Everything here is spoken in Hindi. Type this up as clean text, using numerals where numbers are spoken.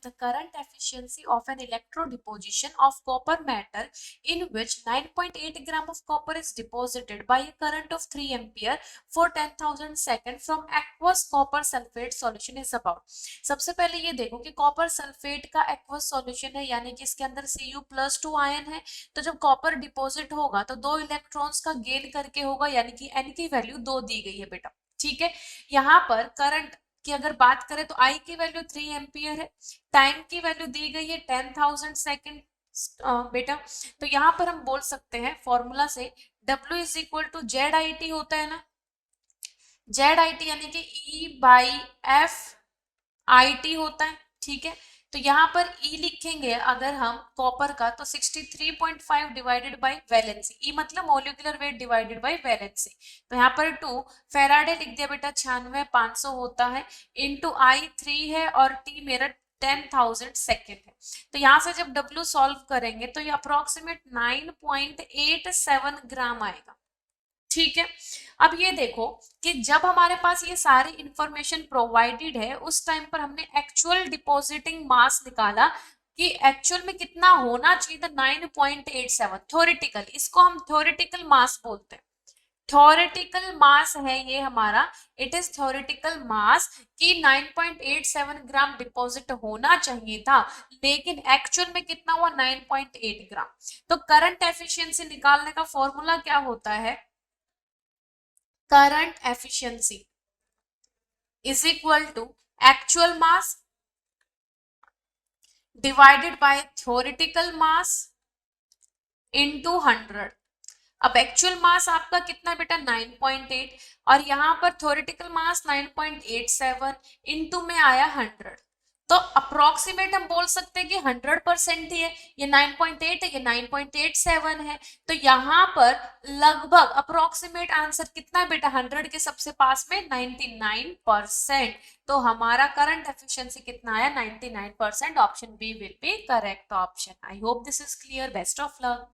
the current efficiency of an electrodeposition of copper metal in which 9.8 gram of copper is deposited by a current of 3 ampere for 10,000 second from aqueous copper sulfate solution is about। सबसे पहले ये देखो कि कॉपर सल्फेट का एक्वस सॉल्यूशन है, यानी कि इसके अंदर Cu+2 आयन है। तो जब कॉपर डिपॉजिट होगा तो 2 इलेक्ट्रॉन्स का गेन करके होगा, यानी कि n की वैल्यू 2 दी गई है बेटा। ठीक है, यहाँ पर करंट की अगर बात करें तो I की वैल्यू 3 एम्पियर है, टाइम की वैल्यू दी गई है 10,000 सेकेंड बेटा। तो यहाँ पर हम बोल सकते हैं फॉर्मूला से W is equal to Z I T होता है ना, जेड आई टी यानी कि E/F आई टी होता है। ठीक है, तो यहाँ पर E लिखेंगे अगर हम कॉपर का तो 63.5 डिवाइडेड बाय वैलेंसी, E मतलब molecular weight divided by valency. तो यहाँ पर 2 फेराडे लिख दिया बेटा, 96,500 होता है, इंटू I 3 है और T मेरा 10,000 सेकेंड है। तो यहाँ से जब W सॉल्व करेंगे तो ये अप्रोक्सीमेट 9.87 ग्राम आएगा। ठीक है, अब ये देखो कि जब हमारे पास ये सारी इंफॉर्मेशन प्रोवाइडेड है उस टाइम पर हमने एक्चुअल डिपॉजिटिंग मास निकाला कि एक्चुअल में कितना होना चाहिए था 9.87। थ्योरेटिकल, इसको हम थ्योरेटिकल मास बोलते हैं। थ्योरेटिकल मास है ये हमारा, इट इज थ्योरेटिकल मास कि 9.87 ग्राम डिपॉजिट होना चाहिए था, लेकिन एक्चुअल में कितना हुआ 9.8 ग्राम। तो करंट एफिशिएंसी निकालने का फॉर्मूला क्या होता है, current efficiency is equal to actual mass divided by theoretical mass into 100। अब एक्चुअल मास आपका कितना बेटा 9.8 और यहाँ पर थ्योरेटिकल मास 9.87 इनटू में आया 100। तो अप्रोक्सीमेट हम बोल सकते हैं कि 100% ही है, ये 9.8 है, ये 9.87 है। तो यहाँ पर लगभग अप्रोक्सीमेट आंसर कितना है बेटा, 100 के सबसे पास में 99%। तो हमारा करंट एफिशिएंसी कितना आया 99%। Option B will be correct option. I hope this is clear. Best of luck.